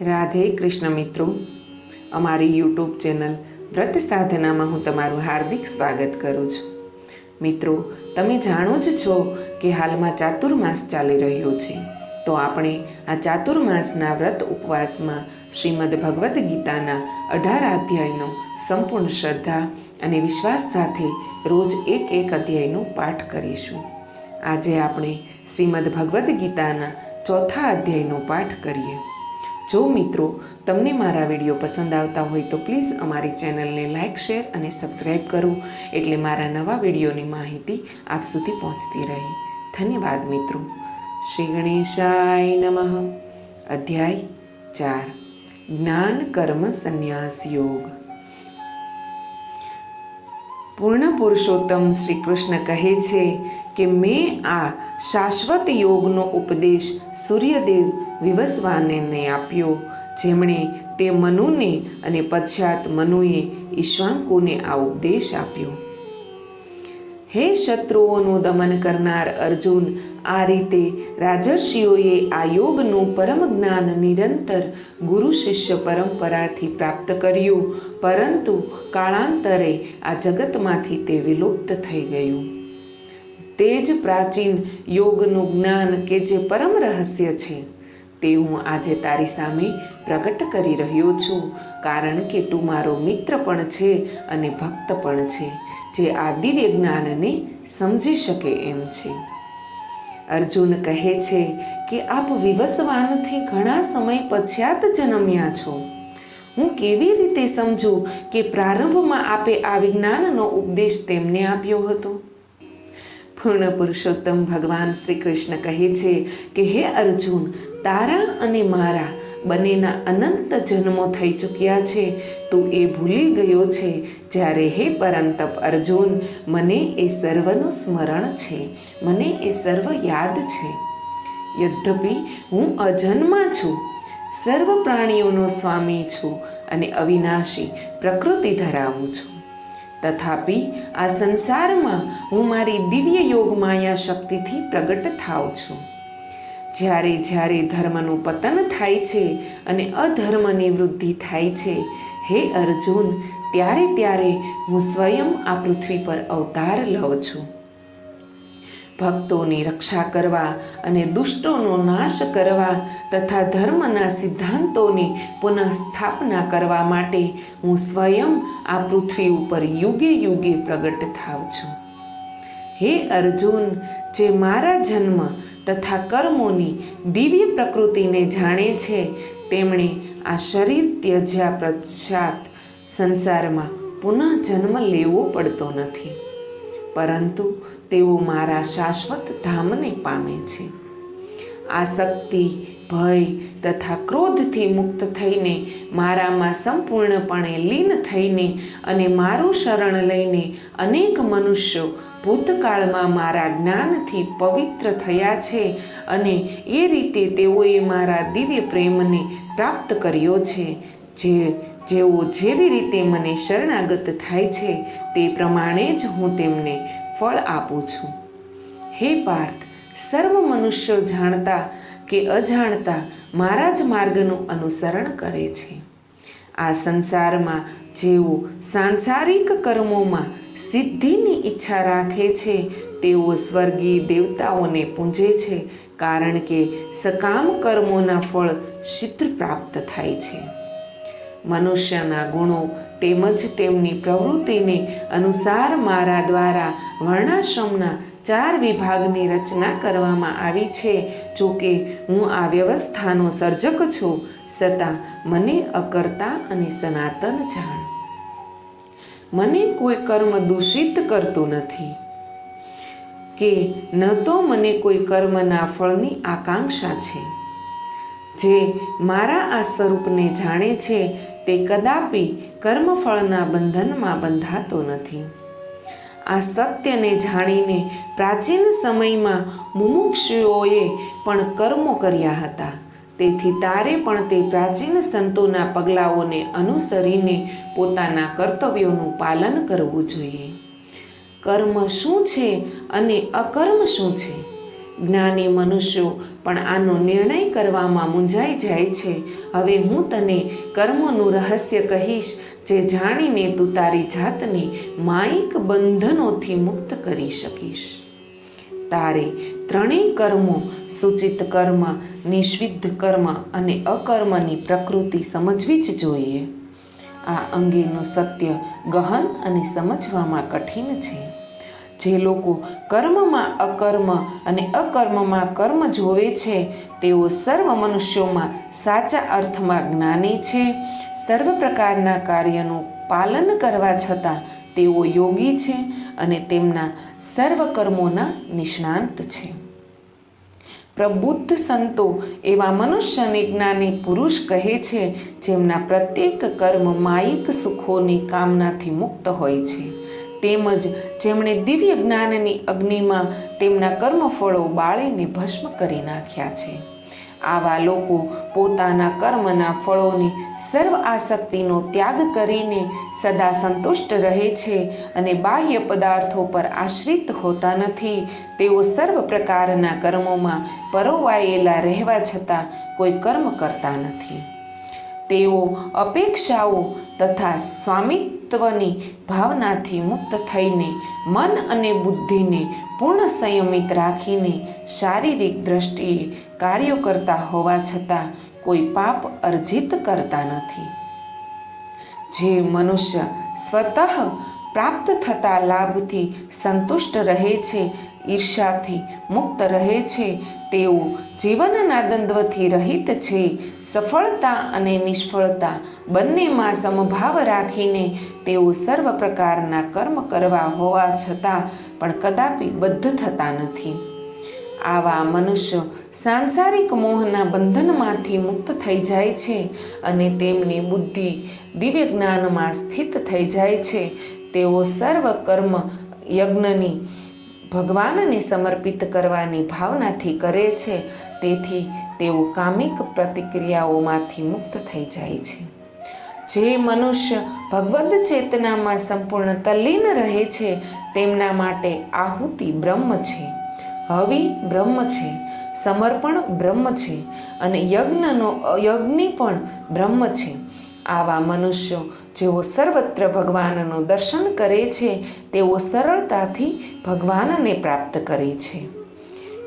રાધે કૃષ્ણ મિત્રો, અમારી YouTube channel વ્રત સાધનામાં હું તમારું હાર્દિક સ્વાગત કરું છું. મિત્રો, તમે જાણો જ છો કે હાલમાં ચાતુર્માસ ચાલી રહ્યો છે. તો આપણે આ ચાતુર્માસના વ્રત ઉપવાસમાં શ્રીમદ ભગવદ્ ગીતાના 18 અધ્યાયનો સંપૂર્ણ શ્રદ્ધા અને વિશ્વાસ સાથે રોજ એક અધ્યાયનો પાઠ કરીશું. આજે આપણે શ્રીમદ ભગવદ્ ગીતાના 4થા અધ્યાયનો પાઠ કરીએ. જો મિત્રો તમને મારા વિડીયો પસંદ આવતા હોય તો પ્લીઝ અમારી ચેનલને લાઇક, શેર અને સબસ્ક્રાઈબ કરો, એટલે મારા નવા વિડીયોની માહિતી આપ સુધી પહોંચતી રહે. ધન્યવાદ મિત્રો. શ્રી ગણેશાય નમઃ. અધ્યાય 4, જ્ઞાન કર્મ સંન્યાસ યોગ. પૂર્ણ પુરુષોત્તમ શ્રી કૃષ્ણ કહે છે કે મેં આ શાશ્વત યોગનો ઉપદેશ સૂર્યદેવ વિવસ્વાનને આપ્યો, જેમણે તે મનુને અને પશ્ચાત મનુએ ઈશ્વાંકોને આ ઉપદેશ આપ્યો. હે શત્રુઓનું દમન કરનાર અર્જુન, આ રીતે રાજર્ષિઓએ આ યોગનું પરમ જ્ઞાન નિરંતર ગુરુ શિષ્ય પરંપરાથી પ્રાપ્ત કર્યું, પરંતુ કાળાંતરે આ જગતમાંથી તે વિલુપ્ત થઈ ગયું. તે જ પ્રાચીન યોગનું જ્ઞાન કે જે પરમ રહસ્ય છે તે હું આજે તારી સામે પ્રગટ કરી રહ્યો છું, કારણ કે તું મારો મિત્ર પણ છે અને ભક્ત પણ છે, જે આ દિવ્ય જ્ઞાનને સમજી શકે એમ છે. અર્જુન કહે છે કે આપ વિવસ્વાનથી ઘણા સમય પશ્ચાત જન્મ્યા છો. હું કેવી રીતે સમજું કે પ્રારંભમાં આપે આ વિજ્ઞાનનો ઉપદેશ તેમને આપ્યો હતો? પૂર્ણ પુરુષોત્તમ ભગવાન શ્રી કૃષ્ણ કહે છે કે હે અર્જુન, તારા અને મારા બંનેના અનંત જન્મો થઈ ચૂક્યા છે. તું એ ભૂલી ગયો છે જ્યારે હે પરંતપ અર્જુન, મને એ સર્વનું સ્મરણ છે, મને એ સર્વ યાદ છે. યદ્યપિ હું અજન્મા છું, સર્વ પ્રાણીઓનો સ્વામી છું અને અવિનાશી પ્રકૃતિ ધરાવું છું. તથાપિ આ સંસારમાં હું મારી દિવ્ય યોગ માયા શક્તિથી પ્રગટ થાઉં છું. જ્યારે જ્યારે ધર્મનું પતન થાય છે અને અધર્મની વૃદ્ધિ થાય છે, હે અર્જુન, ત્યારે ત્યારે હું સ્વયં આ પૃથ્વી પર અવતાર લઉં છું. ભક્તોની રક્ષા કરવા અને દુષ્ટોનો નાશ કરવા તથા ધર્મના સિદ્ધાંતોની પુનઃસ્થાપના કરવા માટે હું સ્વયં આ પૃથ્વી ઉપર યુગે યુગે પ્રગટ થાઉં છું. હે અર્જુન, જે મારા જન્મ તથા કર્મોની દિવ્ય પ્રકૃતિને જાણે છે, તેમણે આ શરીર ત્યજ્યા પશ્ચાત સંસારમાં પુનઃ જન્મ લેવો પડતો નથી, પરંતુ તેઓ મારા શાશ્વત ધામને પામે છે. આસક્તિ, ભય તથા ક્રોધથી મુક્ત થઈને મારામાં સંપૂર્ણપણે લીન થઈને અને મારું શરણ લઈને અનેક મનુષ્યો ભૂતકાળમાં મારા જ્ઞાનથી પવિત્ર થયા છે, અને એ રીતે તેઓએ મારા દિવ્ય પ્રેમને પ્રાપ્ત કર્યો છે. જેઓ જેવી રીતે મને શરણાગત થાય છે તે પ્રમાણે જ હું તેમને ફળ આપું છું. હે પાર્થ, સર્વ મનુષ્યો જાણતા કે અજાણતા મારા જ માર્ગનું અનુસરણ કરે છે. આ સંસારમાં જેઓ સાંસારિક કર્મોમાં સિદ્ધિની ઈચ્છા રાખે છે, તેઓ સ્વર્ગીય દેવતાઓને પૂજે છે, કારણ કે સકામ કર્મોના ફળ શીઘ્ર પ્રાપ્ત થાય છે. મનુષ્યના ગુણો તેમજ તેમની પ્રવૃત્તિને અનુસાર મારા દ્વારા વર્ણાશ્રમના 4 વિભાગની રચના કરવામાં આવી છે. જોકે હું આ વ્યવસ્થાનો સર્જક છું, છતાં મને અકર્તા અને સનાતન જાણ. મને કોઈ કર્મ દૂષિત કરતું નથી કે ન તો મને કોઈ કર્મના ફળની આકાંક્ષા છે. જે મારા આ સ્વરૂપને જાણે છે તે કદાપી કર્મફળના બંધનમાં બંધાતો નથી. આ સત્યને જાણીને પ્રાચીન સમયમાં મુમુક્ષુઓએ પણ કર્મો કર્યા હતા. તેથી તારે પણ તે પ્રાચીન સંતોના પગલાઓને અનુસરીને પોતાના કર્તવ્યોનું પાલન કરવું જોઈએ. કર્મ શું છે અને અકર્મ શું છે? જ્ઞાની મનુષ્યો પણ આનો નિર્ણય કરવામાં મૂંઝાઈ જાય છે. હવે હું તને કર્મોનું રહસ્ય કહીશ, જે જાણીને તું તારી જાતને માયિક બંધનોથી મુક્ત કરી શકીશ. તારે ત્રણેય કર્મો, સૂચિત કર્મ, નિષિદ્ધ કર્મ અને અકર્મની પ્રકૃતિ સમજવી જ જોઈએ. આ અંગેનું સત્ય ગહન અને સમજવામાં કઠિન છે. જે લોકો કર્મમાં અકર્મ અને અકર્મમાં કર્મ જોવે છે, તેઓ સર્વ મનુષ્યોમાં સાચા અર્થમાં જ્ઞાની છે. સર્વ પ્રકારના કાર્યનું પાલન કરવા છતાં તેઓ યોગી છે અને તેમના સર્વ કર્મોના નિષ્ણાંત છે. પ્રબુદ્ધ સંતો એવા મનુષ્યને જ્ઞાની પુરુષ કહે છે, જેમના પ્રત્યેક કર્મ માયિક સુખોની કામનાથી મુક્ત હોય છે, તેમજ જેમણે દિવ્ય જ્ઞાનની અગ્નિમાં તેમના કર્મફળો બાળીને ભસ્મ કરી નાખ્યા છે. આવા લોકો પોતાના કર્મના ફળોની સર્વ આસક્તિનો ત્યાગ કરીને સદા સંતુષ્ટ રહે છે અને બાહ્ય પદાર્થો પર આશ્રિત હોતા નથી. તેઓ સર્વ પ્રકારના કર્મોમાં પરોવાયેલા રહેવા છતાં કોઈ કર્મ કરતા નથી. તેઓ અપેક્ષાઓ તથા સ્વામિત્વની ભાવનાથી મુક્ત થઈને મન અને બુદ્ધિને પૂર્ણ સંયમિત રાખીને શારીરિક દ્રષ્ટિએ કાર્યો કરતા હોવા છતાં કોઈ પાપ અર્જિત કરતા નથી. જે મનુષ્ય સ્વતઃ પ્રાપ્ત થતા લાભથી સંતુષ્ટ રહે છે, ઈર્ષાથી મુક્ત રહે છે, તેઓ જીવનના દ્વંદ્વથી રહિત છે. સફળતા અને નિષ્ફળતા બંનેમાં સમભાવ રાખીને તેઓ સર્વ પ્રકારના કર્મ કરવા હોવા છતાં પણ કદાપી બદ્ધ થતા નથી. આવા મનુષ્યો સાંસારિક મોહના બંધનમાંથી મુક્ત થઈ જાય છે અને તેમની બુદ્ધિ દિવ્ય જ્ઞાનમાં સ્થિત થઈ જાય છે. તેઓ સર્વ કર્મ યજ્ઞની ભગવાનને સમર્પિત કરવાની ભાવનાથી કરે છે. તેથી તેઓ કામિક પ્રતિક્રિયાઓમાંથી મુક્ત થઈ જાય છે. જે મનુષ્ય ભગવદ ચેતનામાં સંપૂર્ણ તલ્લીન રહે છે, તેમના માટે આહુતિ બ્રહ્મ છે, હવિ બ્રહ્મ છે, સમર્પણ બ્રહ્મ છે અને યજ્ઞ પણ બ્રહ્મ છે. આવા મનુષ્યો જેઓ સર્વત્ર ભગવાનનું દર્શન કરે છે, તેઓ સરળતાથી ભગવાનને પ્રાપ્ત કરે છે.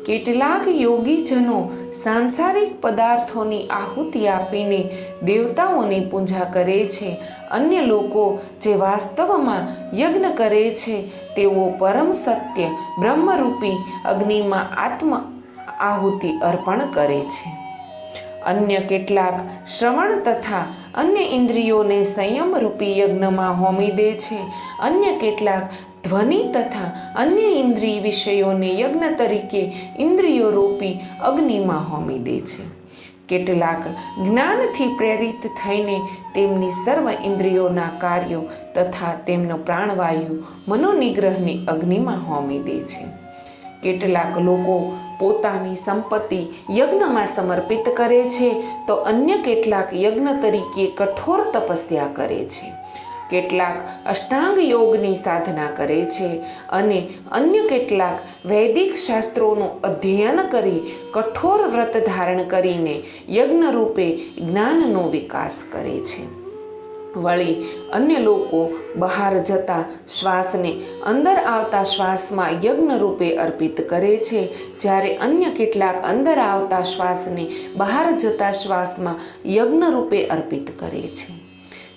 કેટલાક યોગીજનો સાંસારિક પદાર્થોની આહુતિ આપીને દેવતાઓની પૂજા કરે છે. અન્ય લોકો જે વાસ્તવમાં યજ્ઞ કરે છે, તેઓ પરમ સત્ય બ્રહ્મરૂપી અગ્નિમાં આત્મ આહુતિ અર્પણ કરે છે. અન્ય કેટલાક શ્રવણ તથા અન્ય ઇન્દ્રિયોને સંયમરૂપી યજ્ઞમાં હોમી દે છે. અન્ય કેટલાક ધ્વનિ તથા અન્ય ઇન્દ્રિય વિષયોને યજ્ઞ તરીકે ઇન્દ્રિયોરૂપી અગ્નિમાં હોમી દે છે. કેટલાક જ્ઞાનથી પ્રેરિત થઈને તેમની સર્વ ઇન્દ્રિયોના કાર્યો તથા તેમનો પ્રાણવાયુ મનોનિગ્રહની અગ્નિમાં હોમી દે છે. કેટલાક લોકો પોતાની સંપત્તિ યજ્ઞમાં સમર્પિત કરે છે, તો અન્ય કેટલાક યજ્ઞ તરીકે કઠોર તપસ્યા કરે છે. કેટલાક અષ્ટાંગ યોગની સાધના કરે છે અને અન્ય કેટલાક વૈદિક શાસ્ત્રોનું અધ્યયન કરી કઠોર વ્રત ધારણ કરીને યજ્ઞરૂપે જ્ઞાનનો વિકાસ કરે છે. વળી અન્ય લોકો બહાર જતા શ્વાસને અંદર આવતા શ્વાસમાં યજ્ઞરૂપે અર્પિત કરે છે, જ્યારે અન્ય કેટલાક અંદર આવતા શ્વાસને બહાર જતા શ્વાસમાં યજ્ઞરૂપે અર્પિત કરે છે.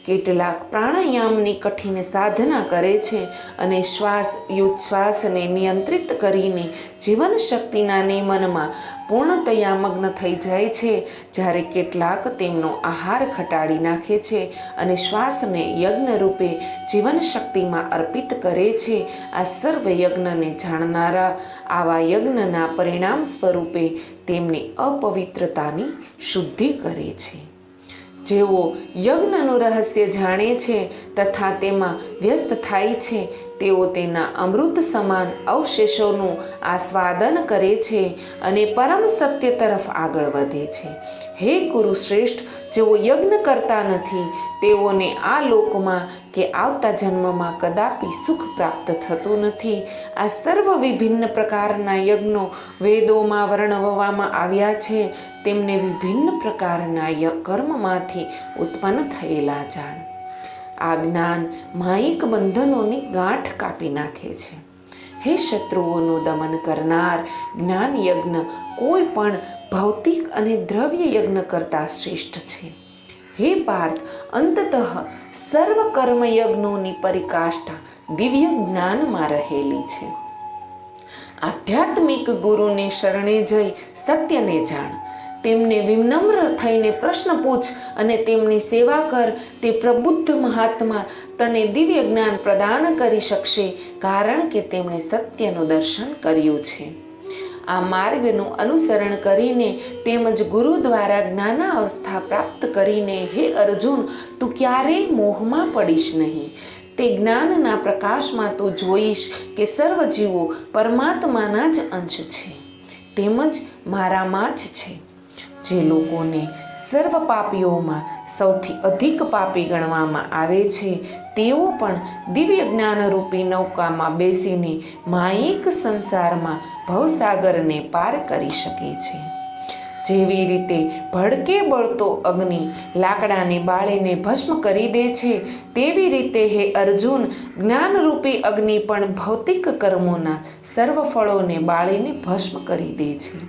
કેટલાક પ્રાણાયામની કઠિન સાધના કરે છે અને શ્વાસને નિયંત્રિત કરીને જીવન શક્તિના નિયમનમાં પૂર્ણતયા મગ્ન થઈ જાય છે, જ્યારે કેટલાક તેમનો આહાર ઘટાડી નાખે છે અને શ્વાસને યજ્ઞરૂપે જીવન શક્તિમાં અર્પિત કરે છે. આ સર્વ યજ્ઞને જાણનારા આવા યજ્ઞના પરિણામ સ્વરૂપે તેમની અપવિત્રતાની શુદ્ધિ કરે છે. જેઓ યજ્ઞનું રહસ્ય જાણે છે તથા તેમાં વ્યસ્ત થાય છે, તેઓ તેના અમૃત સમાન અવશેષોનું આસ્વાદન કરે છે અને પરમ સત્ય તરફ આગળ વધે છે. હે કુરુશ્રેષ્ઠ, જેઓ યજ્ઞ કરતા નથી તેઓને આ લોકમાં કે આવતા જન્મમાં કદાપી સુખ પ્રાપ્ત થતું નથી. આ સર્વ વિભિન્ન પ્રકારના યજ્ઞો વેદોમાં વર્ણવવામાં આવ્યા છે. તેમને વિભિન્ન પ્રકારના કર્મમાંથી ઉત્પન્ન થયેલા જાણ. આ જ્ઞાન માયિક બંધનોની ગાંઠ કાપી નાખે છે. હે શત્રુઓનું દમન કરનાર, જ્ઞાન યજ્ઞ કોઈ પણ ભૌતિક અને દ્રવ્ય યજ્ઞ કરતાં શ્રેષ્ઠ છે. હે પાર્થ, અંતતઃ સર્વ કર્મયજ્ઞોની પરિકાષ્ઠા દિવ્ય જ્ઞાનમાં રહેલી છે. આધ્યાત્મિક ગુરુને શરણે જઈ સત્યને જાણ. તેમને વિનમ્ર થઈને પ્રશ્ન પૂછ અને તેમની સેવા કર. તે પ્રબુદ્ધ મહાત્મા તને દિવ્ય જ્ઞાન પ્રદાન કરી શકશે, કારણ કે તેમણે સત્યનું દર્શન કર્યું છે. આ માર્ગનું અનુસરણ કરીને તેમજ ગુરુ દ્વારા જ્ઞાનાવસ્થા પ્રાપ્ત કરીને હે અર્જુન, તું ક્યારેય મોહમાં પડીશ નહીં. તે જ્ઞાનના પ્રકાશમાં તું જોઈશ કે સર્વ જીવો પરમાત્માના જ અંશ છે, તેમજ મારામાં જ છે. જે લોકોને સર્વ પાપીઓમાં સૌથી અધિક પાપી ગણવામાં આવે છે, તેઓ પણ દિવ્ય જ્ઞાનરૂપી નૌકામાં બેસીને માયિક સંસારમાં ભવસાગરને પાર કરી શકે છે. જેવી રીતે ભડકે બળતો અગ્નિ લાકડાને બાળીને ભસ્મ કરી દે છે, તેવી રીતે હે અર્જુન, જ્ઞાનરૂપી અગ્નિ પણ ભૌતિક કર્મોના સર્વ ફળોને બાળીને ભસ્મ કરી દે છે.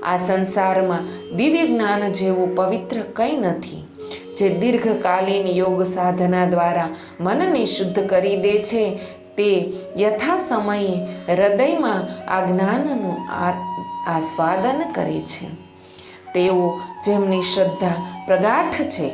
આ સંસારમાં દિવ્ય જ્ઞાન જેવું પવિત્ર કંઈ નથી. જે દીર્ઘકાલીન યોગ સાધના દ્વારા મનને શુદ્ધ કરી દે છે, તે યથા સમયે હૃદયમાં આ જ્ઞાનનું આસ્વાદન કરે છે. તેઓ જેમની શ્રદ્ધા પ્રગાઢ છે,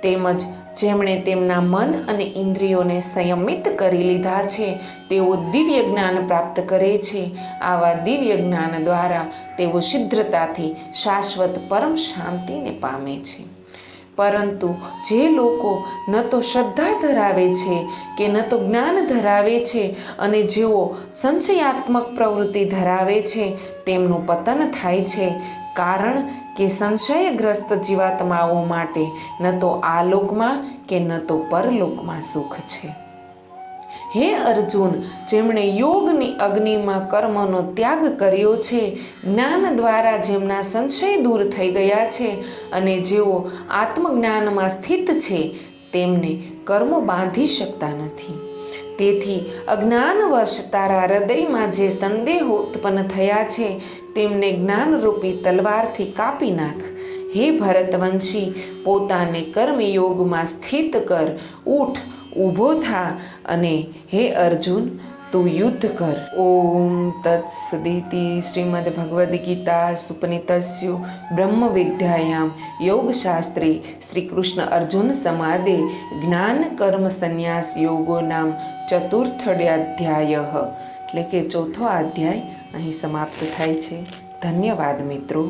તેમજ જેમણે તેમના મન અને ઇન્દ્રિયોને સંયમિત કરી લીધા છે, તેઓ દિવ્ય જ્ઞાન પ્રાપ્ત કરે છે. આવા દિવ્ય જ્ઞાન દ્વારા તેઓ શીઘ્રતાથી શાશ્વત પરમ શાંતિને પામે છે. પરંતુ જે લોકો ન તો શ્રદ્ધા ધરાવે છે કે ન તો જ્ઞાન ધરાવે છે અને જેઓ સંશયાત્મક પ્રવૃત્તિ ધરાવે છે, તેમનું પતન થાય છે. કારણ કે સંશયગ્રસ્ત જીવાત્માઓ માટે ન તો આ લોકમાં કે ન તો પરલોકમાં સુખ છે. હે અર્જુન, જેમણે યોગની અગ્નિમાં કર્મનો ત્યાગ કર્યો છે, જ્ઞાન દ્વારા જેમના સંશય દૂર થઈ ગયા છે અને જેઓ આત્મજ્ઞાનમાં સ્થિત છે, તેમને કર્મો બાંધી શકતા નથી. તેથી અજ્ઞાનવશ તારા હૃદયમાં જે સંદેહો ઉત્પન્ન થયા છે, તેમને જ્ઞાનરૂપી તલવારથી કાપી નાખ. હે ભરતવંશી, પોતાને કર્મયોગમાં સ્થિત કર. ઉઠ, ઊભો થા અને હે અર્જુન, તું યુદ્ધ કર. ઓમ તત્સદિતિ. શ્રીમદ્ ભગવદ્ ગીતા સુપનિતસ્યુ બ્રહ્મ વિદ્યાયામ યોગશાસ્ત્રે શ્રી કૃષ્ણ અર્જુન સંવાદે જ્ઞાન કર્મ સંન્યાસ યોગો નામ ચતુર્થોડ્યાધ્યાય, એટલે કે ચોથો અધ્યાય અહીં સમાપ્ત થાય છે. ધન્યવાદ મિત્રો.